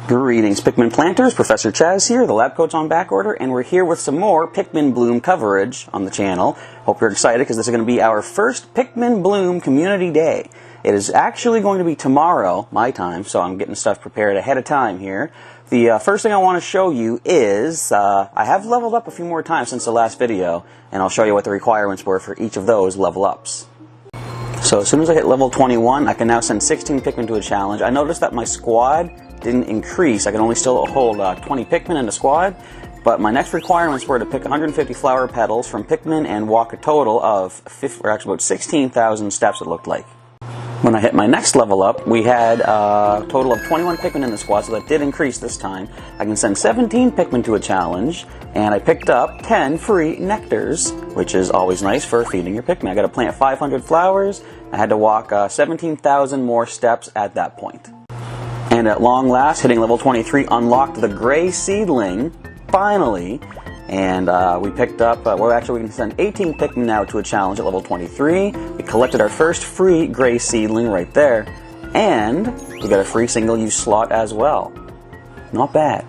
Greetings Pikmin planters, Professor Chaz here, the lab coat's on back order, and we're here with some more Pikmin Bloom coverage on the channel. Hope you're excited because this is going to be our first Pikmin Bloom Community Day. It is actually going to be tomorrow, my time, so I'm getting stuff prepared ahead of time here. The first thing I want to show you is, I have leveled up a few more times since the last video, and I'll show you what the requirements were for each of those level ups. So as soon as I hit level 21, I can now send 16 Pikmin to a challenge. I noticed that my squad didn't increase. I can only still hold 20 Pikmin in the squad, but my next requirements were to pick 150 flower petals from Pikmin and walk a total of about 16,000 steps, it looked like. When I hit my next level up, we had a total of 21 Pikmin in the squad, so that did increase this time. I can send 17 Pikmin to a challenge, and I picked up 10 free nectars, which is always nice for feeding your Pikmin. I got to plant 500 flowers. I had to walk 17,000 more steps at that point. And at long last, hitting level 23 unlocked the gray seedling, finally. And we picked up, we can send 18 Pikmin now to a challenge at level 23. We collected our first free gray seedling right there. And we got a free single-use slot as well. Not bad.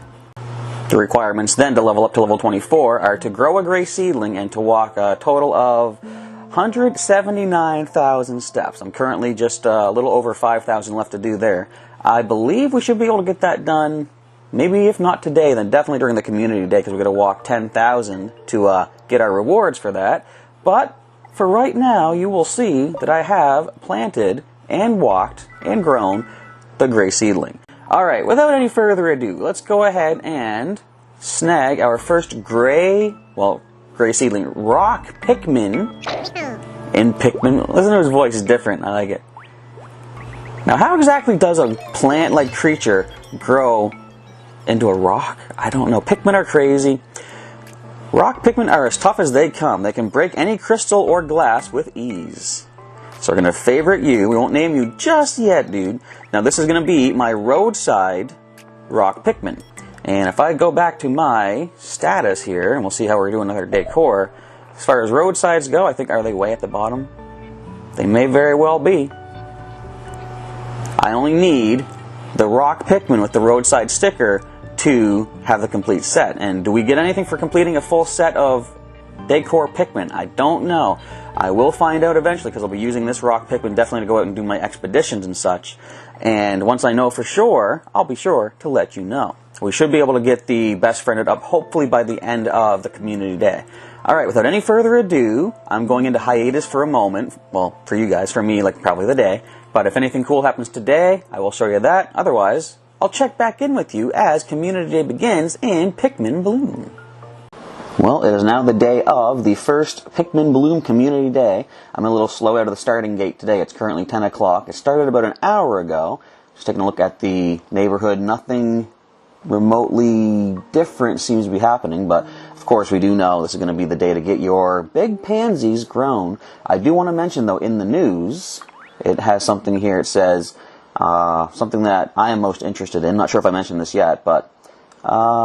The requirements then to level up to level 24 are to grow a gray seedling and to walk a total of 179,000 steps. I'm currently just a little over 5,000 left to do there. I believe we should be able to get that done, maybe if not today, then definitely during the community day, because we're going to walk 10,000 to get our rewards for that. But for right now, you will see that I have planted and walked and grown the gray seedling. Alright, without any further ado, let's go ahead and snag our first gray seedling, rock Pikmin in Pikmin. Listen to his voice, it's different, I like it. Now, how exactly does a plant-like creature grow into a rock? I don't know. Pikmin are crazy. Rock Pikmin are as tough as they come. They can break any crystal or glass with ease. So we're going to favorite you. We won't name you just yet, dude. Now, this is going to be my Roadside rock Pikmin. And if I go back to my status here, and we'll see how we're doing with our decor. As far as Roadsides go, I think, are they way at the bottom? They may very well be. I only need the rock Pikmin with the Roadside sticker to have the complete set. And do we get anything for completing a full set of decor Pikmin? I don't know. I will find out eventually, because I'll be using this rock Pikmin definitely to go out and do my expeditions and such. And once I know for sure, I'll be sure to let you know. We should be able to get the best friended up hopefully by the end of the community day. Alright, without any further ado, I'm going into hiatus for a moment. Well, for you guys, for me, like probably the day. But if anything cool happens today, I will show you that. Otherwise, I'll check back in with you as Community Day begins in Pikmin Bloom. Well, it is now the day of the first Pikmin Bloom Community Day. I'm a little slow out of the starting gate today. It's currently 10 o'clock. It started about an hour ago. Just taking a look at the neighborhood. Nothing remotely different seems to be happening, but of course we do know this is going to be the day to get your big pansies grown. I do want to mention, though, in the news, it has something here. It says something that I am most interested in. Not sure if I mentioned this yet, but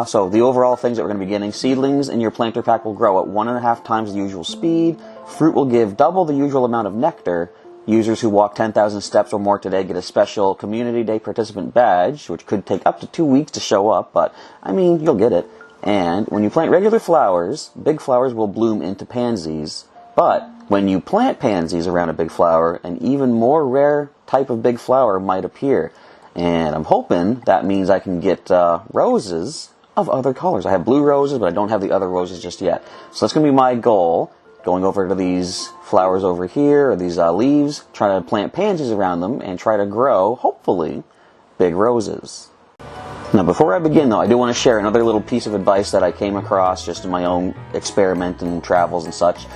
so the overall things that we're going to be getting: seedlings in your planter pack will grow at 1.5 times the usual speed. Fruit will give double the usual amount of nectar. Users who walk 10,000 steps or more today get a special Community Day participant badge, which could take up to 2 weeks to show up, but I mean, you'll get it. And when you plant regular flowers, big flowers will bloom into pansies. But when you plant pansies around a big flower, an even more rare type of big flower might appear. And I'm hoping that means I can get roses of other colors. I have blue roses, but I don't have the other roses just yet. So that's going to be my goal, going over to these flowers over here, or these leaves, trying to plant pansies around them, and try to grow, hopefully, big roses. Now, before I begin, though, I do want to share another little piece of advice that I came across just in my own experiment and travels and such.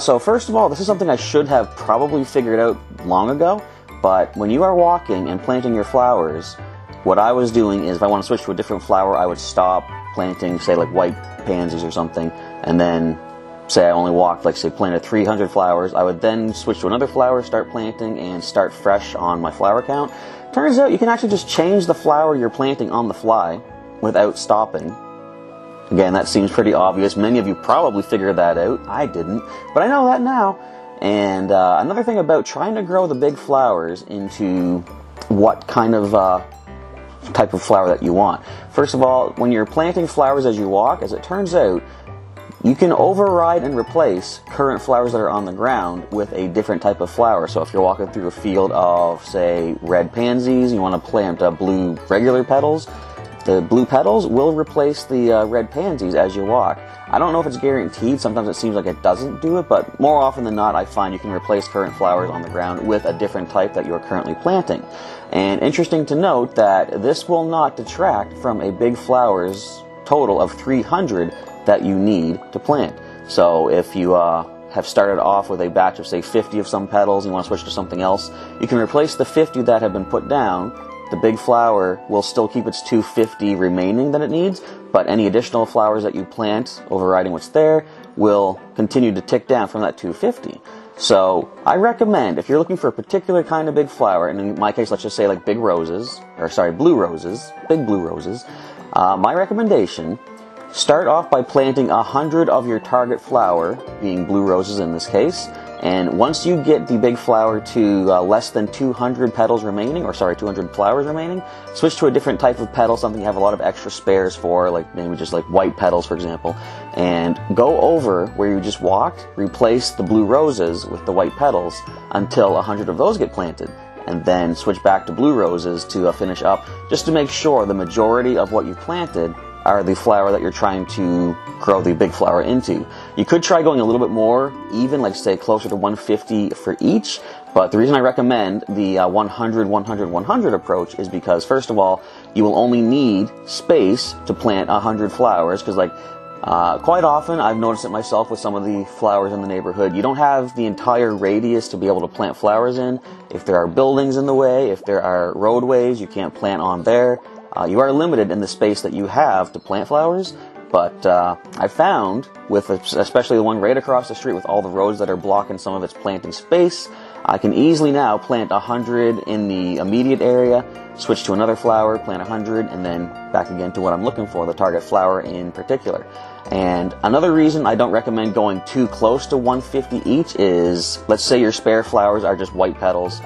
So first of all, this is something I should have probably figured out long ago, but when you are walking and planting your flowers, what I was doing is if I want to switch to a different flower, I would stop planting, say, like white pansies or something, and then say I only walked, like, say, planted 300 flowers, I would then switch to another flower, start planting, and start fresh on my flower count. Turns out you can actually just change the flower you're planting on the fly without stopping. Again, that seems pretty obvious. Many of you probably figured that out. I didn't, but I know that now. And another thing about trying to grow the big flowers into what kind of type of flower that you want. First of all, when you're planting flowers as you walk, as it turns out, you can override and replace current flowers that are on the ground with a different type of flower. So if you're walking through a field of, say, red pansies, and you want to plant blue regular petals, the blue petals will replace the red pansies as you walk. I don't know if it's guaranteed. Sometimes it seems like it doesn't do it, but more often than not, I find you can replace current flowers on the ground with a different type that you're currently planting. And interesting to note that this will not detract from a big flower's total of 300 that you need to plant. So if you have started off with a batch of, say, 50 of some petals, and you want to switch to something else, you can replace the 50 that have been put down. The big flower will still keep its 250 remaining that it needs, but any additional flowers that you plant, overriding what's there, will continue to tick down from that 250. So I recommend, if you're looking for a particular kind of big flower, and in my case, let's just say like blue roses, big blue roses, my recommendation, start off by planting 100 of your target flower, being blue roses in this case, and once you get the big flower to less than 200 petals remaining, 200 flowers remaining, switch to a different type of petal, something you have a lot of extra spares for, like maybe just like white petals, for example, and go over where you just walked, replace the blue roses with the white petals until 100 of those get planted, and then switch back to blue roses to finish up, just to make sure the majority of what you planted are the flower that you're trying to grow the big flower into. You could try going a little bit more even, like say closer to 150 for each, but the reason I recommend the 100, 100, 100 approach is because, first of all, you will only need space to plant 100 flowers, because quite often, I've noticed it myself with some of the flowers in the neighborhood, you don't have the entire radius to be able to plant flowers in. If there are buildings in the way, if there are roadways, you can't plant on there. You are limited in the space that you have to plant flowers, but I found, with especially the one right across the street with all the roads that are blocking some of its planting space, I can easily now plant 100 in the immediate area, switch to another flower, plant 100, and then back again to what I'm looking for, the target flower in particular. And another reason I don't recommend going too close to 150 each is, let's say your spare flowers are just white petals.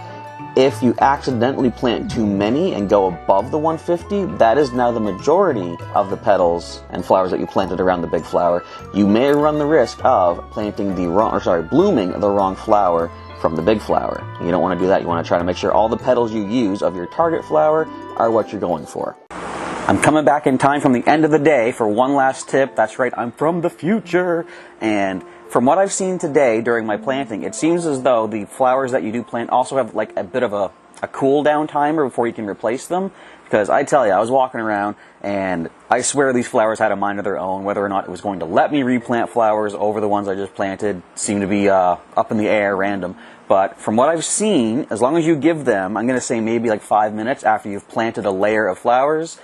If you accidentally plant too many and go above the 150, that is now the majority of the petals and flowers that you planted around the big flower. You may run the risk of planting blooming the wrong flower from the big flower. You don't want to do that. You want to try to make sure all the petals you use of your target flower are what you're going for. I'm coming back in time from the end of the day for one last tip. That's right, I'm from the future. And from what I've seen today during my planting, it seems as though the flowers that you do plant also have like a bit of a cool down timer before you can replace them. Because I tell you, I was walking around and I swear these flowers had a mind of their own. Whether or not it was going to let me replant flowers over the ones I just planted seemed to be up in the air, random. But from what I've seen, as long as you give them, I'm going to say maybe like 5 minutes after you've planted a layer of flowers,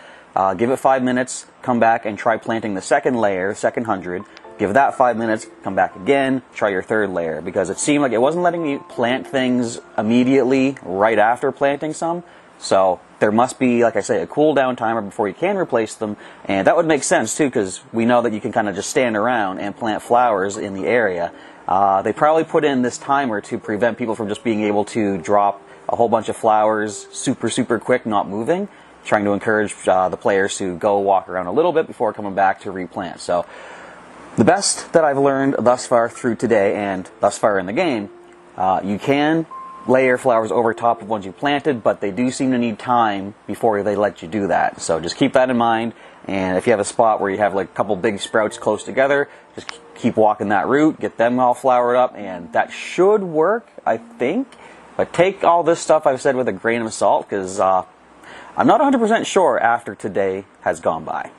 give it 5 minutes, come back and try planting the second layer, second 100. Give that 5 minutes, come back again, try your third layer. Because it seemed like it wasn't letting me plant things immediately right after planting some. So there must be, like I say, a cool down timer before you can replace them. And that would make sense too, because we know that you can kind of just stand around and plant flowers in the area. They probably put in this timer to prevent people from just being able to drop a whole bunch of flowers super quick, not moving. Trying to encourage the players to go walk around a little bit before coming back to replant. So the best that I've learned thus far through today and thus far in the game, you can layer flowers over top of ones you planted, but they do seem to need time before they let you do that. So just keep that in mind. And if you have a spot where you have like a couple big sprouts close together, just keep walking that route, get them all flowered up, and that should work, I think. But take all this stuff I've said with a grain of salt, because I'm not 100% sure after today has gone by.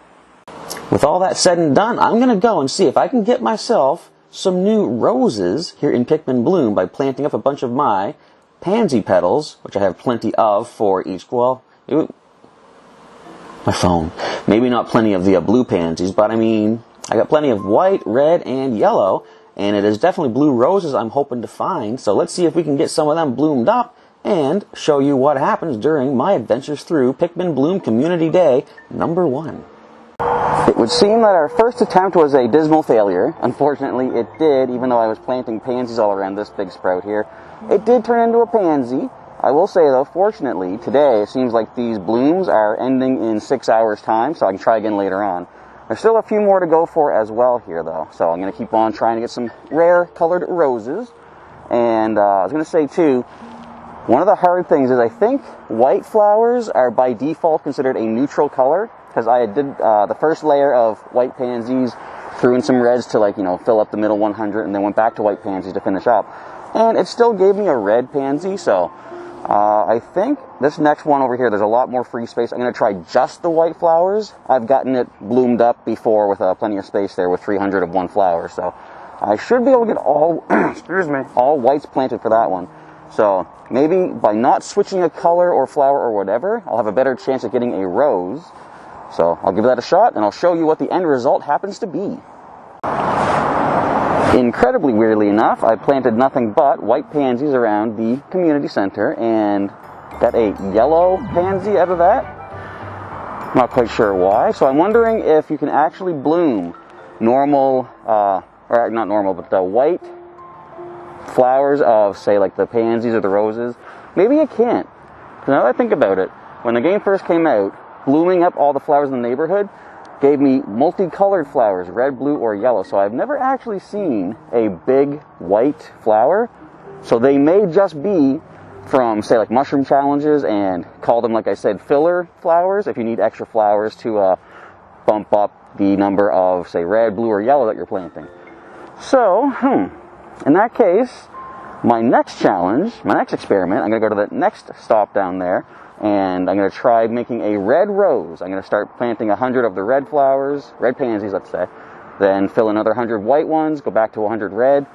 With all that said and done, I'm going to go and see if I can get myself some new roses here in Pikmin Bloom by planting up a bunch of my pansy petals, which I have plenty of for each, my phone. Maybe not plenty of the blue pansies, but I mean, I got plenty of white, red, and yellow, and it is definitely blue roses I'm hoping to find. So let's see if we can get some of them bloomed up and show you what happens during my adventures through Pikmin Bloom Community Day #1. It would seem that our first attempt was a dismal failure. Unfortunately, it did, even though I was planting pansies all around this big sprout here. It did turn into a pansy. I will say though, fortunately, today it seems like these blooms are ending in 6 hours time, so I can try again later on. There's still a few more to go for as well here though, so I'm going to keep on trying to get some rare colored roses. And I was going to say too, one of the hard things is I think white flowers are by default considered a neutral color, because I did the first layer of white pansies, threw in some reds to, like, you know, fill up the middle 100, and then went back to white pansies to finish up. And it still gave me a red pansy, so I think this next one over here, there's a lot more free space. I'm going to try just the white flowers. I've gotten it bloomed up before with plenty of space there with 300 of one flower, so I should be able to get all, excuse me, all whites planted for that one. So maybe by not switching a color or flower or whatever, I'll have a better chance at getting a rose. So I'll give that a shot, and I'll show you what the end result happens to be. Incredibly weirdly enough, I planted nothing but white pansies around the community center and got a yellow pansy out of that. I'm not quite sure why. So I'm wondering if you can actually bloom normal, or not normal, but the white flowers of, say, like the pansies or the roses. Maybe you can't. Because now that I think about it, when the game first came out, blooming up all the flowers in the neighborhood gave me multicolored flowers, red, blue, or yellow. So I've never actually seen a big white flower. So they may just be from, say, like mushroom challenges, and call them, like I said, filler flowers, if you need extra flowers to bump up the number of, say, red, blue, or yellow that you're planting. So, in that case, my next challenge, my next experiment, I'm going to go to the next stop down there, and I'm going to try making a red rose. I'm going to start planting 100 of the red flowers, red pansies, let's say, then fill another 100 white ones, go back to 100 red.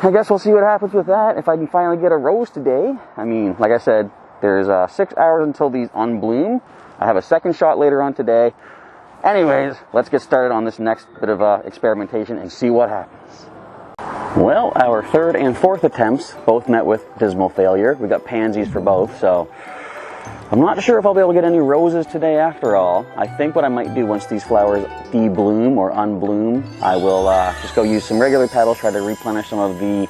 I guess we'll see what happens with that, if I can finally get a rose today. I mean, like I said, there's 6 hours until these unbloom. I have a second shot later on today. Anyways, let's get started on this next bit of experimentation and see what happens. Well, our third and fourth attempts both met with dismal failure. We got pansies for both, so I'm not sure if I'll be able to get any roses today after all. I think what I might do once these flowers de-bloom or unbloom, I will just go use some regular petals, try to replenish some of the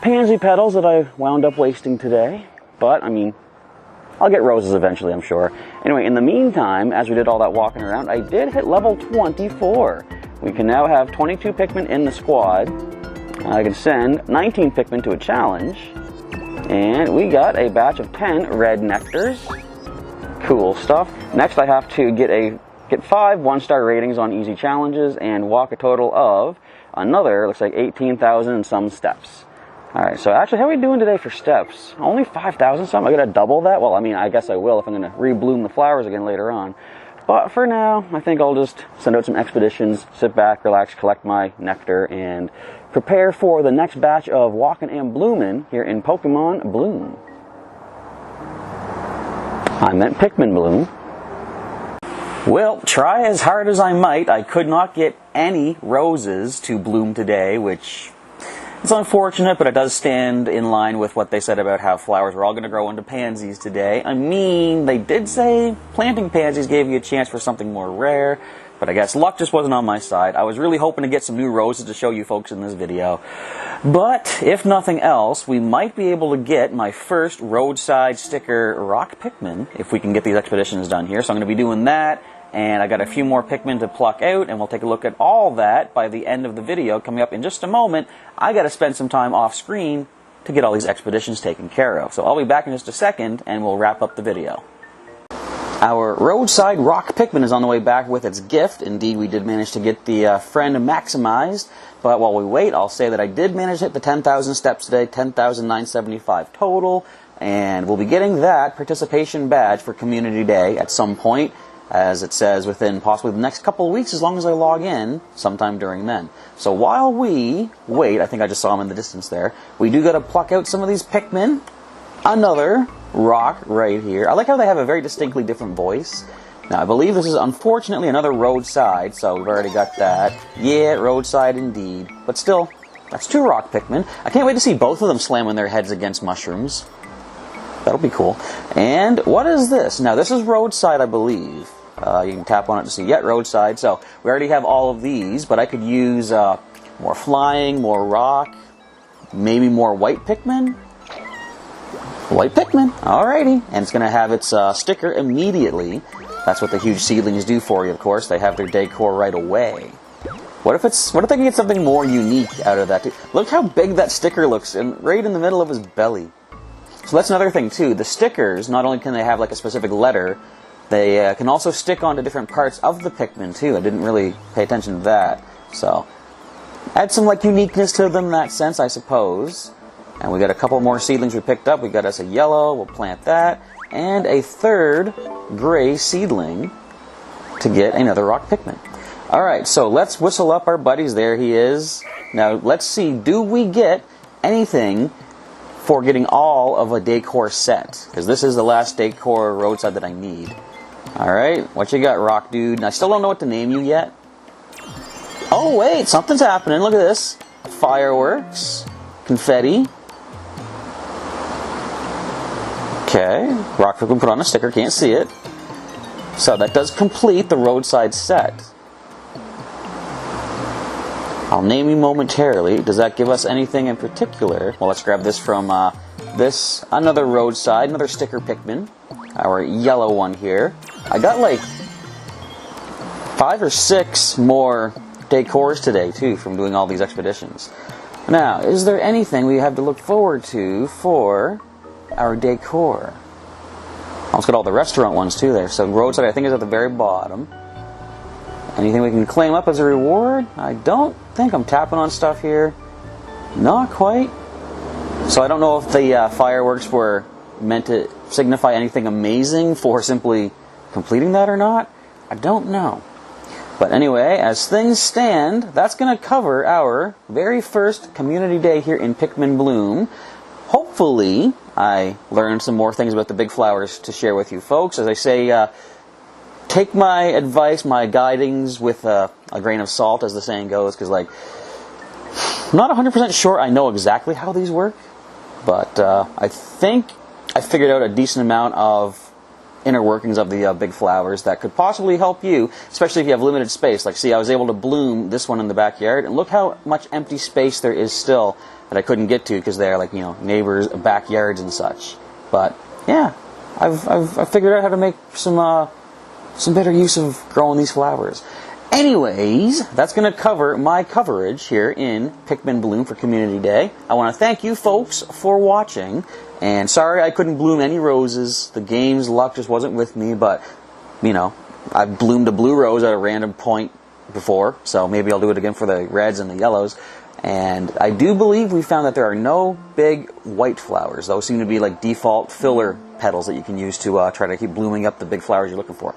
pansy petals that I wound up wasting today. But, I mean, I'll get roses eventually, I'm sure. Anyway, in the meantime, as we did all that walking around, I did hit level 24. We can now have 22 Pikmin in the squad. I can send 19 Pikmin to a challenge. And we got a batch of 10 red nectars. Cool stuff. Next I have to get 5 one-star ratings on easy challenges and walk a total of another, looks like 18,000 and some steps. Alright, so actually how are we doing today for steps? Only 5,000 something? I gotta double that? Well, I mean, I guess I will if I'm gonna rebloom the flowers again later on. But for now, I think I'll just send out some expeditions, sit back, relax, collect my nectar, and prepare for the next batch of walking and blooming here in Pokemon Bloom. I meant Pikmin Bloom. Well, try as hard as I might, I could not get any roses to bloom today, which is unfortunate, but it does stand in line with what they said about how flowers were all going to grow into pansies today. I mean, they did say planting pansies gave you a chance for something more rare, but I guess luck just wasn't on my side. I was really hoping to get some new roses to show you folks in this video. But, if nothing else, we might be able to get my first roadside sticker rock Pikmin, if we can get these expeditions done here. So I'm going to be doing that, and I got a few more Pikmin to pluck out, and we'll take a look at all that by the end of the video coming up in just a moment. I got to spend some time off screen to get all these expeditions taken care of. So I'll be back in just a second, and we'll wrap up the video. Our roadside rock Pikmin is on the way back with its gift. Indeed, we did manage to get the friend maximized. But while we wait, I'll say that I did manage to hit the 10,000 steps today, 10,975 total. And we'll be getting that participation badge for Community Day at some point, as it says within possibly the next couple of weeks, as long as I log in sometime during then. So while we wait, I think I just saw him in the distance there, we do got to pluck out some of these Pikmin. Another rock right here. I like how they have a very distinctly different voice. Now, I believe this is unfortunately another roadside, so we've already got that. Yeah, roadside indeed. But still, that's 2 rock Pikmin. I can't wait to see both of them slamming their heads against mushrooms. That'll be cool. And what is this? Now, this is roadside, I believe. You can tap on it to see, yeah, roadside. So, we already have all of these, but I could use more flying, more rock, maybe more white Pikmin. White Pikmin. Alrighty. And it's going to have its sticker immediately. That's what the huge seedlings do for you, of course. They have their decor right away. What if they can get something more unique out of that too? Look how big that sticker looks, and right in the middle of his belly. So that's another thing too. The stickers, not only can they have like a specific letter, they can also stick onto different parts of the Pikmin too. I didn't really pay attention to that. So add some like uniqueness to them in that sense, I suppose. And we got a couple more seedlings we picked up. We got us a yellow, we'll plant that, and a third gray seedling to get another rock Pikmin. Alright, so let's whistle up our buddies. There he is. Now, let's see, do we get anything for getting all of a decor set? Because this is the last decor roadside that I need. Alright, what you got, Rock Dude? And I still don't know what to name you yet. Oh, wait, something's happening. Look at this. Fireworks. Confetti. Okay, Rock Pikmin put on a sticker, can't see it. So that does complete the roadside set. I'll name you momentarily. Does that give us anything in particular? Well, let's grab this from another roadside, another sticker Pikmin. Our yellow one here. I got like 5 or 6 more decors today, too, from doing all these expeditions. Now, is there anything we have to look forward to for our decor? Almost got all the restaurant ones, too, there. So roadside, I think, is at the very bottom. Anything we can claim up as a reward? I don't think I'm tapping on stuff here. Not quite. So I don't know if the fireworks were meant to signify anything amazing for simply completing that or not. I don't know. But anyway, as things stand, that's going to cover our very first community day here in Pikmin Bloom. Hopefully, I learned some more things about the big flowers to share with you folks. As I say, take my advice, my guidings with a grain of salt, as the saying goes, because, like, I'm not 100% sure I know exactly how these work, but I think I figured out a decent amount of inner workings of the big flowers that could possibly help you, especially if you have limited space. Like, see, I was able to bloom this one in the backyard, and look how much empty space there is still that I couldn't get to because they're, like, you know, neighbors' backyards and such. But yeah, I've figured out how to make some better use of growing these flowers. Anyways, that's going to cover my coverage here in Pikmin Bloom for Community Day. I want to thank you folks for watching, and sorry I couldn't bloom any roses. The game's luck just wasn't with me, but, you know, I've bloomed a blue rose at a random point before, so maybe I'll do it again for the reds and the yellows. And I do believe we found that there are no big white flowers. Those seem to be like default filler petals that you can use to try to keep blooming up the big flowers you're looking for.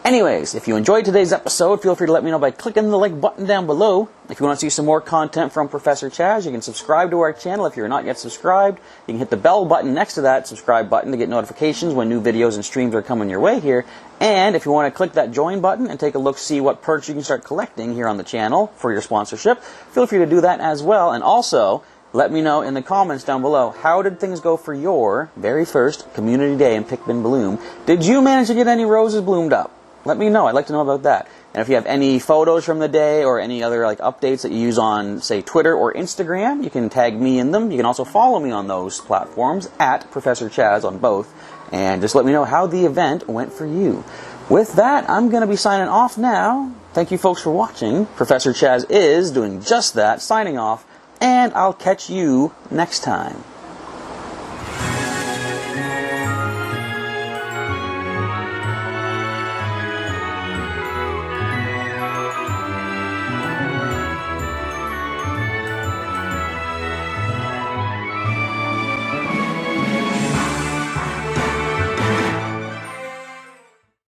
Anyways, if you enjoyed today's episode, feel free to let me know by clicking the like button down below. If you want to see some more content from Professor Chaz, you can subscribe to our channel. If you're not yet subscribed, you can hit the bell button next to that subscribe button to get notifications when new videos and streams are coming your way here. And if you want to click that join button and take a look, see what perks you can start collecting here on the channel for your sponsorship, feel free to do that as well. And also, let me know in the comments down below, how did things go for your very first Community Day in Pikmin Bloom? Did you manage to get any roses bloomed up? Let me know. I'd like to know about that. And if you have any photos from the day or any other like updates that you use on, say, Twitter or Instagram, you can tag me in them. You can also follow me on those platforms at Professor Chaz on both. And just let me know how the event went for you. With that, I'm going to be signing off now. Thank you folks for watching. Professor Chaz is doing just that, signing off. And I'll catch you next time.